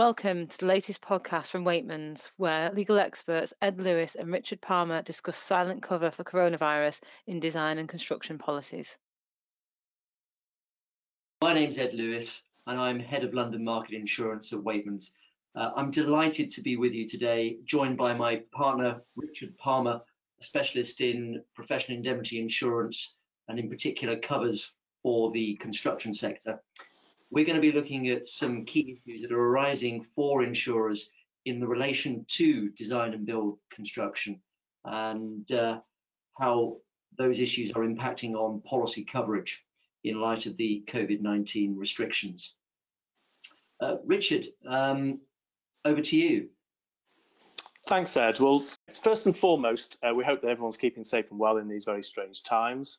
Welcome to the latest podcast from Waitmans, where legal experts Ed Lewis and Richard Palmer discuss silent cover for coronavirus in design and construction policies. My name's Ed Lewis, and I'm Head of London Market Insurance at Waitmans. I'm delighted to be with you today, joined by my partner, Richard Palmer, a specialist in professional indemnity insurance, and in particular covers for the construction sector. We're going to be looking at some key issues that are arising for insurers in the relation to design and build construction, and how those issues are impacting on policy coverage in light of the COVID-19 restrictions. Richard, over to you. Thanks, Ed. Well, first and foremost, we hope that everyone's keeping safe and well in these very strange times.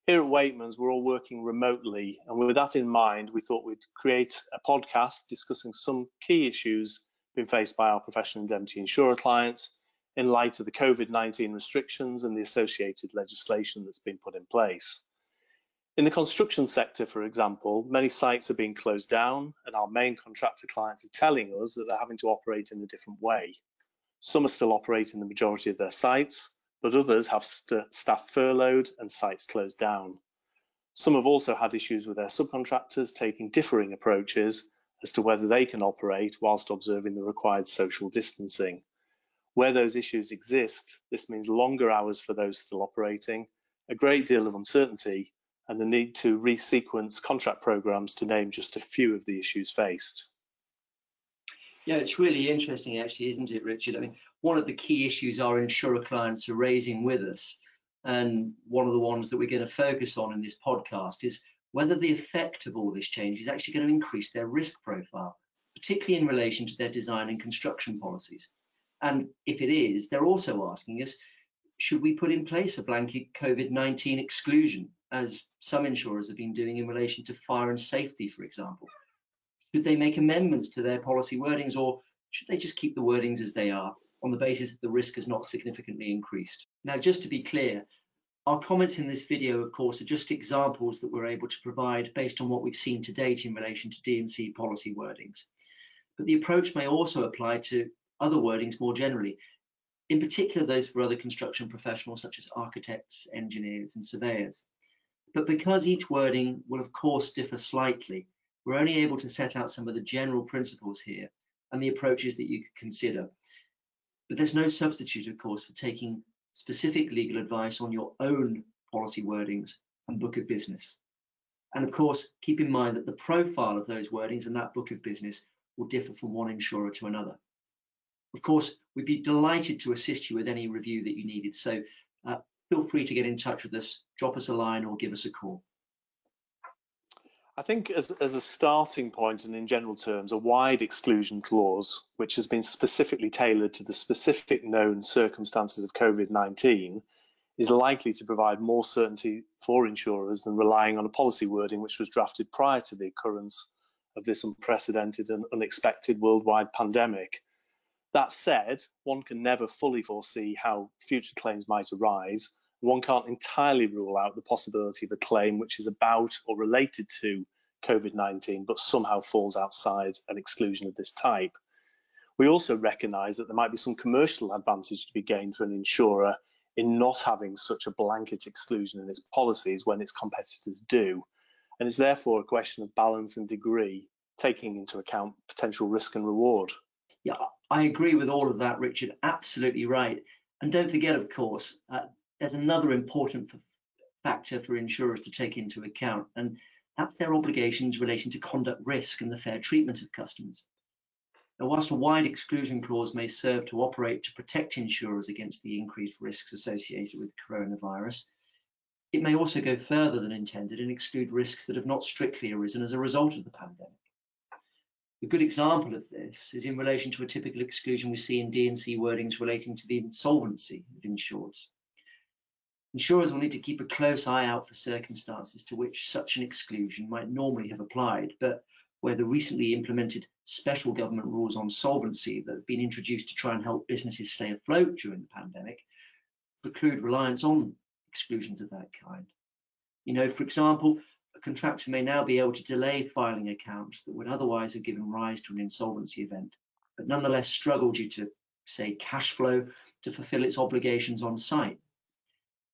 Here at Waitmans, we're all working remotely, and with that in mind, we thought we'd create a podcast discussing some key issues being faced by our professional indemnity insurer clients in light of the COVID-19 restrictions and the associated legislation that's been put in place. In the construction sector, for example, many sites are being closed down, and our main contractor clients are telling us that they're having to operate in a different way. Some are still operating the majority of their sites, but others have staff furloughed and sites closed down. Some have also had issues with their subcontractors taking differing approaches as to whether they can operate whilst observing the required social distancing. Where those issues exist, this means longer hours for those still operating, a great deal of uncertainty, and the need to resequence contract programs, to name just a few of the issues faced. Yeah, it's really interesting, actually, isn't it, Richard? I mean, one of the key issues our insurer clients are raising with us, and one of the ones that we're going to focus on in this podcast, is whether the effect of all this change is actually going to increase their risk profile, particularly in relation to their design and construction policies. And if it is, they're also asking us, should we put in place a blanket COVID-19 exclusion, as some insurers have been doing in relation to fire and safety, for example? Should they make amendments to their policy wordings, or should they just keep the wordings as they are on the basis that the risk has not significantly increased? Now, just to be clear, our comments in this video, of course, are just examples that we're able to provide based on what we've seen to date in relation to D&C policy wordings. But the approach may also apply to other wordings more generally, in particular those for other construction professionals such as architects, engineers, and surveyors. But because each wording will, of course, differ slightly, we're only able to set out some of the general principles here and the approaches that you could consider. But there's no substitute, of course, for taking specific legal advice on your own policy wordings and book of business. And of course, keep in mind that the profile of those wordings and that book of business will differ from one insurer to another. Of course, we'd be delighted to assist you with any review that you needed. So feel free to get in touch with us, drop us a line or give us a call. I think as a starting point, and in general terms, a wide exclusion clause, which has been specifically tailored to the specific known circumstances of COVID-19, is likely to provide more certainty for insurers than relying on a policy wording which was drafted prior to the occurrence of this unprecedented and unexpected worldwide pandemic. That said, one can never fully foresee how future claims might arise. One can't entirely rule out the possibility of a claim which is about or related to COVID-19, but somehow falls outside an exclusion of this type. We also recognise that there might be some commercial advantage to be gained for an insurer in not having such a blanket exclusion in its policies when its competitors do. And it's therefore a question of balance and degree, taking into account potential risk and reward. Yeah, I agree with all of that, Richard. Absolutely right. And don't forget, of course, there's another important factor for insurers to take into account, and that's their obligations relating to conduct risk and the fair treatment of customers. Now, whilst a wide exclusion clause may serve to operate to protect insurers against the increased risks associated with coronavirus, it may also go further than intended and exclude risks that have not strictly arisen as a result of the pandemic. A good example of this is in relation to a typical exclusion we see in D&C wordings relating to the insolvency of insureds. Insurers will need to keep a close eye out for circumstances to which such an exclusion might normally have applied, but where the recently implemented special government rules on solvency that have been introduced to try and help businesses stay afloat during the pandemic preclude reliance on exclusions of that kind. You know, for example, a contractor may now be able to delay filing accounts that would otherwise have given rise to an insolvency event, but nonetheless struggle due to, say, cash flow to fulfill its obligations on site.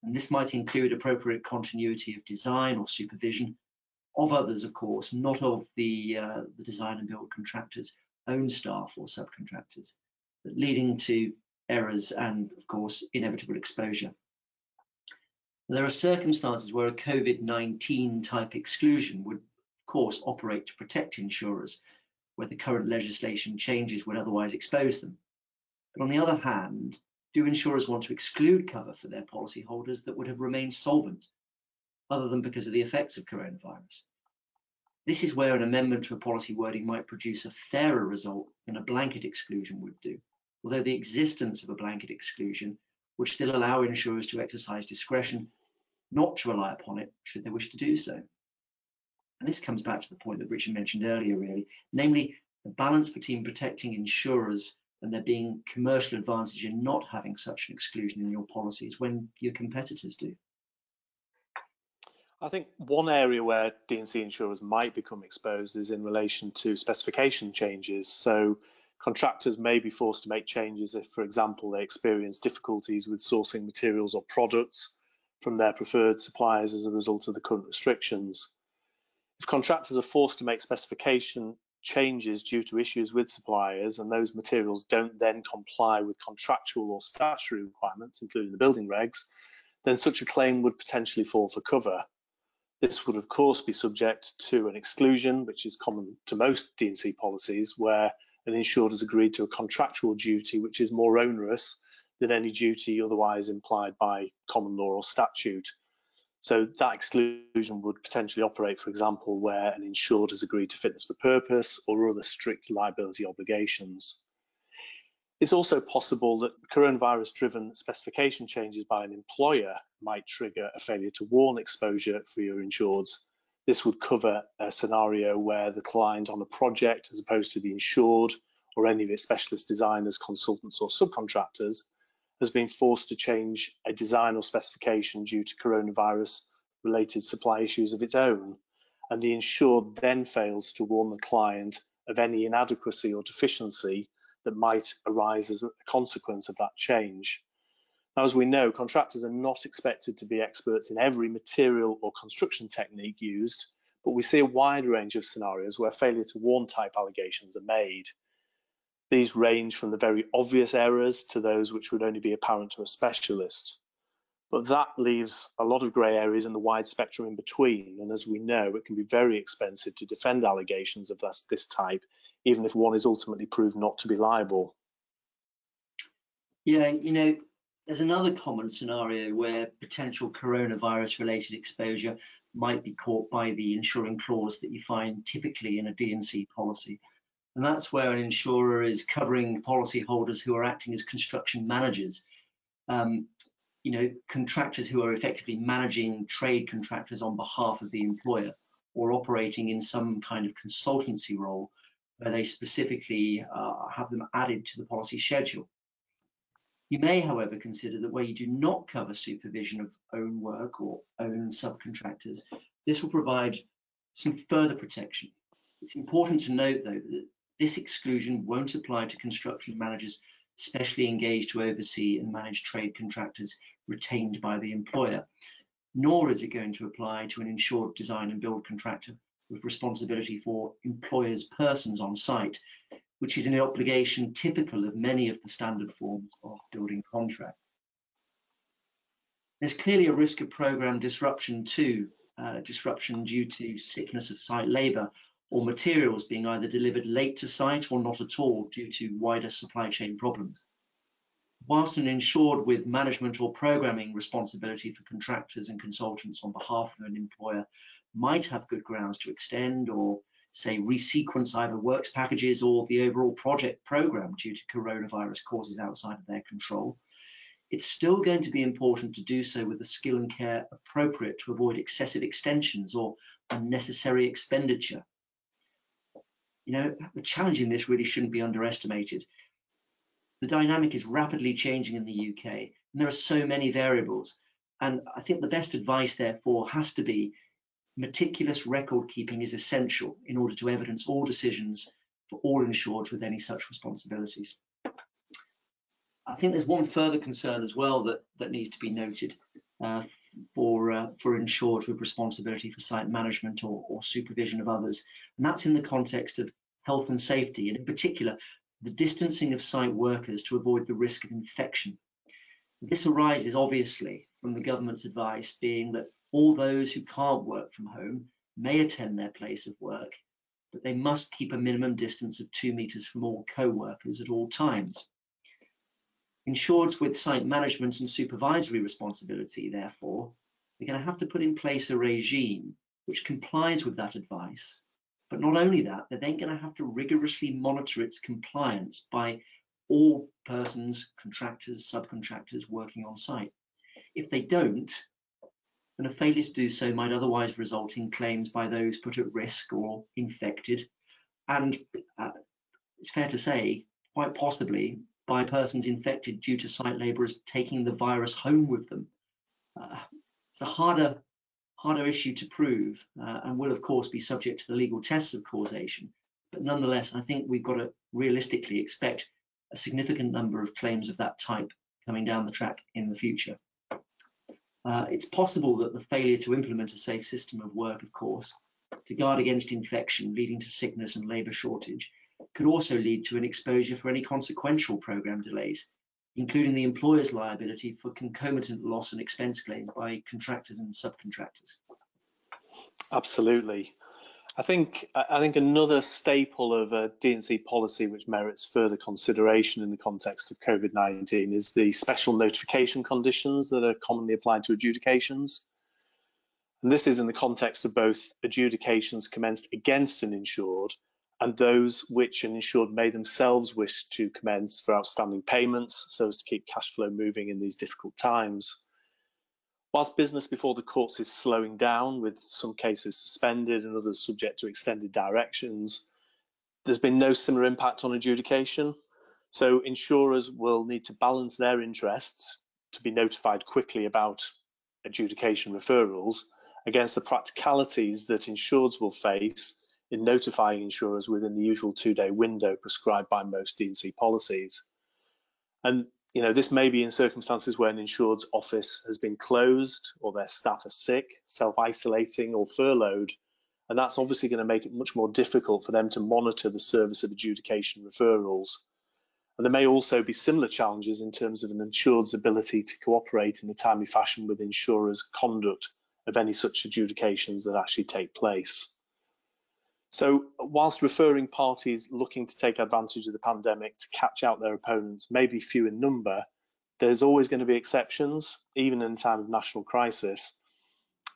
And this might include appropriate continuity of design or supervision of others, of course, not of the design and build contractor's own staff or subcontractors, but leading to errors and, of course, inevitable exposure. There are circumstances where a COVID-19 type exclusion would, of course, operate to protect insurers, where the current legislation changes would otherwise expose them. But on the other hand, do insurers want to exclude cover for their policyholders that would have remained solvent, other than because of the effects of coronavirus? This is where an amendment to a policy wording might produce a fairer result than a blanket exclusion would do, although the existence of a blanket exclusion would still allow insurers to exercise discretion not to rely upon it should they wish to do so. And this comes back to the point that Richard mentioned earlier, really, namely the balance between protecting insurers and there being commercial advantage in not having such an exclusion in your policies when your competitors do. I think one area where D&C insurers might become exposed is in relation to specification changes. So contractors may be forced to make changes if, for example, they experience difficulties with sourcing materials or products from their preferred suppliers as a result of the current restrictions. If contractors are forced to make specification changes due to issues with suppliers and those materials don't then comply with contractual or statutory requirements, including the building regs, then such a claim would potentially fall for cover. This would, of course, be subject to an exclusion, which is common to most D&C policies, where an insured has agreed to a contractual duty which is more onerous than any duty otherwise implied by common law or statute. So that exclusion would potentially operate, for example, where an insured has agreed to fitness for purpose or other strict liability obligations. It's also possible that coronavirus-driven specification changes by an employer might trigger a failure to warn exposure for your insureds. This would cover a scenario where the client on a project, as opposed to the insured or any of its specialist designers, consultants or subcontractors, has been forced to change a design or specification due to coronavirus-related supply issues of its own, and the insured then fails to warn the client of any inadequacy or deficiency that might arise as a consequence of that change. Now, as we know, contractors are not expected to be experts in every material or construction technique used, but we see a wide range of scenarios where failure to warn type allegations are made. These range from the very obvious errors to those which would only be apparent to a specialist. But that leaves a lot of grey areas in the wide spectrum in between, and as we know, it can be very expensive to defend allegations of this type, even if one is ultimately proved not to be liable. Yeah, you know, there's another common scenario where potential coronavirus-related exposure might be caught by the insuring clause that you find typically in a D&C policy. And that's where an insurer is covering policyholders who are acting as construction managers, you know, contractors who are effectively managing trade contractors on behalf of the employer or operating in some kind of consultancy role where they specifically have them added to the policy schedule. You may, however, consider that where you do not cover supervision of own work or own subcontractors, this will provide some further protection. It's important to note, though, that this exclusion won't apply to construction managers specially engaged to oversee and manage trade contractors retained by the employer, nor is it going to apply to an insured design and build contractor with responsibility for employers' persons on site, which is an obligation typical of many of the standard forms of building contract. There's clearly a risk of program disruption too, disruption due to sickness of site labour or materials being either delivered late to site or not at all due to wider supply chain problems. Whilst an insured with management or programming responsibility for contractors and consultants on behalf of an employer might have good grounds to extend or, say, resequence either works packages or the overall project program due to coronavirus causes outside of their control, it's still going to be important to do so with the skill and care appropriate to avoid excessive extensions or unnecessary expenditure. You know, the challenge in this really shouldn't be underestimated. The dynamic is rapidly changing in the UK, and there are so many variables. And I think the best advice, therefore, has to be meticulous record keeping is essential in order to evidence all decisions for all insured with any such responsibilities. I think there's one further concern as well that needs to be noted for insured with responsibility for site management or supervision of others, and that's in the context of health and safety, and in particular, the distancing of site workers to avoid the risk of infection. This arises obviously from the government's advice being that all those who can't work from home may attend their place of work, but they must keep a minimum distance of 2 meters from all co-workers at all times. Insureds with site management and supervisory responsibility, therefore, they're going to have to put in place a regime which complies with that advice. But not only that, they're then going to have to rigorously monitor its compliance by all persons, contractors, subcontractors working on site. If they don't, then a failure to do so might otherwise result in claims by those put at risk or infected, and it's fair to say, quite possibly by persons infected due to site labourers taking the virus home with them. It's a harder issue to prove and will of course be subject to the legal tests of causation, but nonetheless I think we've got to realistically expect a significant number of claims of that type coming down the track in the future. It's possible that the failure to implement a safe system of work, of course, to guard against infection leading to sickness and labour shortage, could also lead to an exposure for any consequential programme delays, including the employer's liability for concomitant loss and expense claims by contractors and subcontractors. Absolutely. I think another staple of D&C policy which merits further consideration in the context of COVID-19 is the special notification conditions that are commonly applied to adjudications. And this is in the context of both adjudications commenced against an insured and those which an insured may themselves wish to commence for outstanding payments so as to keep cash flow moving in these difficult times. Whilst business before the courts is slowing down, with some cases suspended and others subject to extended directions, there's been no similar impact on adjudication. So insurers will need to balance their interests to be notified quickly about adjudication referrals against the practicalities that insureds will face in notifying insurers within the usual 2-day window prescribed by most D&C policies. And this may be in circumstances where an insured's office has been closed or their staff are sick, self-isolating or furloughed, and that's obviously going to make it much more difficult for them to monitor the service of adjudication referrals. And there may also be similar challenges in terms of an insured's ability to cooperate in a timely fashion with insurers' conduct of any such adjudications that actually take place. So whilst referring parties looking to take advantage of the pandemic to catch out their opponents may be few in number, there's always going to be exceptions, even in a time of national crisis.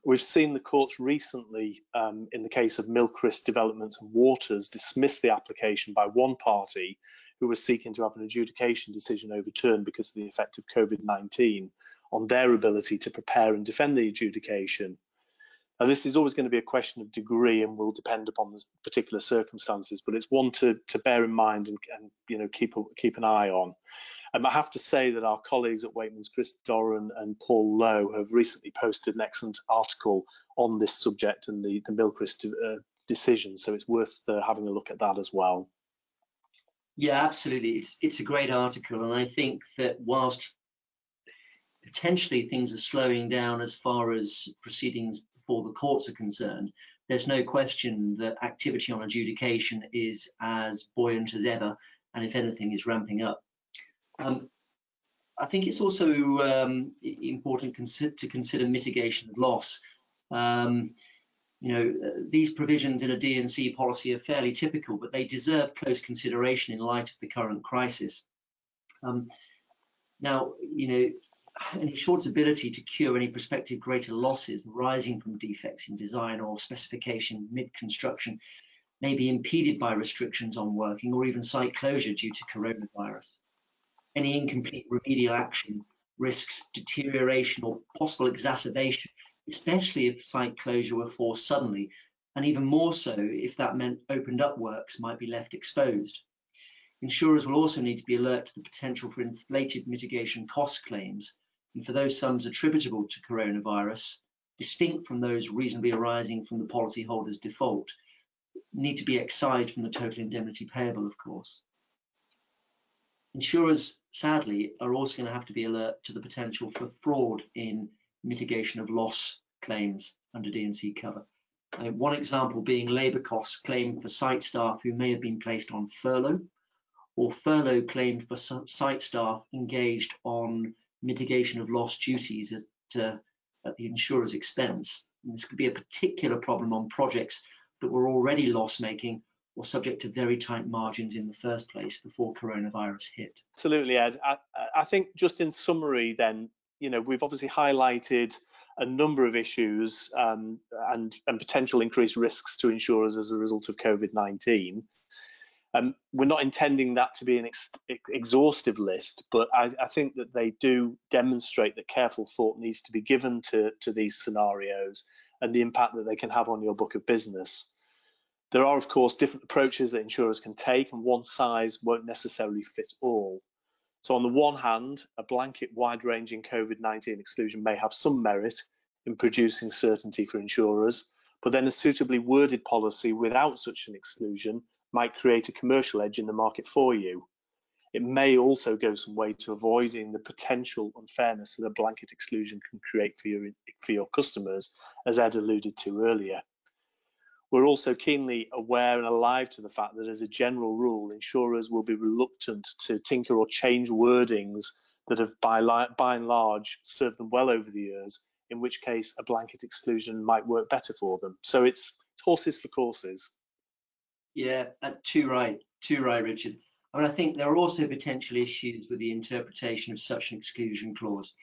We've seen the courts recently, in the case of Milchrist Developments and Waters, dismiss the application by one party who was seeking to have an adjudication decision overturned because of the effect of COVID-19 on their ability to prepare and defend the adjudication. Now, this is always going to be a question of degree and will depend upon the particular circumstances, but it's one to bear in mind and keep an eye on. I have to say that our colleagues at Wakeman's, Chris Doran and Paul Lowe, have recently posted an excellent article on this subject and the Milchrist decision, so it's worth having a look at that as well. Yeah, absolutely. It's a great article, and I think that whilst potentially things are slowing down as far as proceedings before the courts are concerned, there's no question that activity on adjudication is as buoyant as ever, and if anything is ramping up. I think it's also important to consider mitigation of loss. These provisions in a D&C policy are fairly typical, but they deserve close consideration in light of the current crisis. Now, an insured's ability to cure any prospective greater losses arising from defects in design or specification mid-construction may be impeded by restrictions on working or even site closure due to coronavirus. Any incomplete remedial action risks deterioration or possible exacerbation, especially if site closure were forced suddenly, and even more so if that meant opened up works might be left exposed. Insurers will also need to be alert to the potential for inflated mitigation cost claims, and for those sums attributable to coronavirus, distinct from those reasonably arising from the policyholder's default, need to be excised from the total indemnity payable, of course. Insurers, sadly, are also going to have to be alert to the potential for fraud in mitigation of loss claims under D&C cover. One example being labour costs claimed for site staff who may have been placed on furlough, or furlough claimed for site staff engaged on mitigation of loss duties at the insurer's expense. And this could be a particular problem on projects that were already loss-making or subject to very tight margins in the first place before coronavirus hit. Absolutely, Ed. I think just in summary then, we've obviously highlighted a number of issues and potential increased risks to insurers as a result of COVID-19. We're not intending that to be an exhaustive list, but I think that they do demonstrate that careful thought needs to be given to these scenarios and the impact that they can have on your book of business. There are, of course, different approaches that insurers can take, and one size won't necessarily fit all. So on the one hand, a blanket wide-ranging COVID-19 exclusion may have some merit in producing certainty for insurers, but then a suitably worded policy without such an exclusion might create a commercial edge in the market for you. It may also go some way to avoiding the potential unfairness that a blanket exclusion can create for your customers, as Ed alluded to earlier. We're also keenly aware and alive to the fact that, as a general rule, insurers will be reluctant to tinker or change wordings that have by and large served them well over the years, in which case a blanket exclusion might work better for them. So it's horses for courses. Yeah, too right, Richard. I think there are also potential issues with the interpretation of such an exclusion clause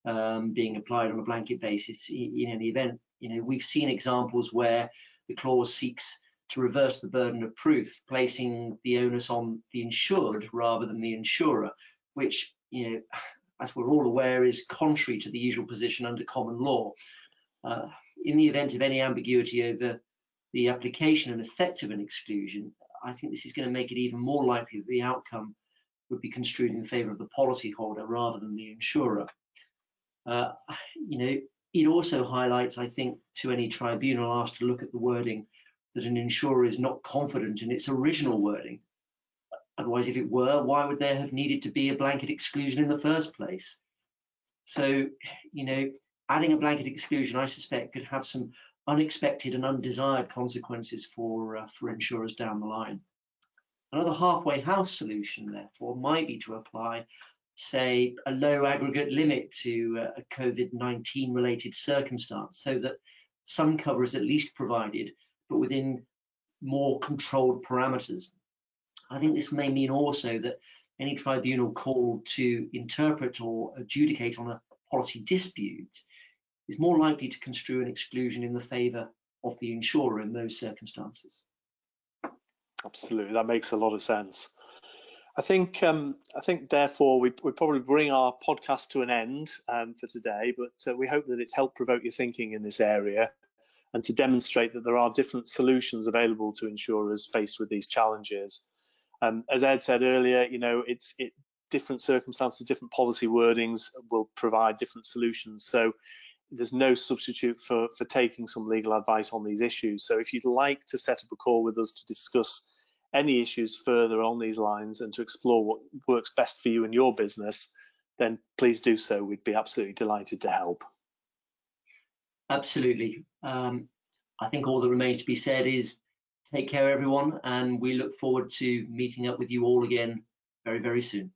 being applied on a blanket basis. In the event, we've seen examples where the clause seeks to reverse the burden of proof, placing the onus on the insured rather than the insurer, which, as we're all aware, is contrary to the usual position under common law. In the event of any ambiguity over the application and effect of an exclusion, I think this is going to make it even more likely that the outcome would be construed in favour of the policyholder rather than the insurer. It also highlights, I think, to any tribunal asked to look at the wording, that an insurer is not confident in its original wording. Otherwise, if it were, why would there have needed to be a blanket exclusion in the first place? So, adding a blanket exclusion, I suspect, could have some unexpected and undesired consequences for insurers down the line. Another halfway house solution, therefore, might be to apply, say, a low aggregate limit to a COVID-19 related circumstance, so that some cover is at least provided, but within more controlled parameters. I think this may mean also that any tribunal called to interpret or adjudicate on a policy dispute is more likely to construe an exclusion in the favour of the insurer in those circumstances. Absolutely, that makes a lot of sense. I think therefore we probably bring our podcast to an end for today, but we hope that it's helped provoke your thinking in this area and to demonstrate that there are different solutions available to insurers faced with these challenges. As Ed said earlier, different circumstances, different policy wordings will provide different solutions. So there's no substitute for taking some legal advice on these issues. So if you'd like to set up a call with us to discuss any issues further on these lines and to explore what works best for you and your business, then please do so. We'd be absolutely delighted to help. Absolutely. I think all that remains to be said is take care, everyone, and we look forward to meeting up with you all again very, very soon.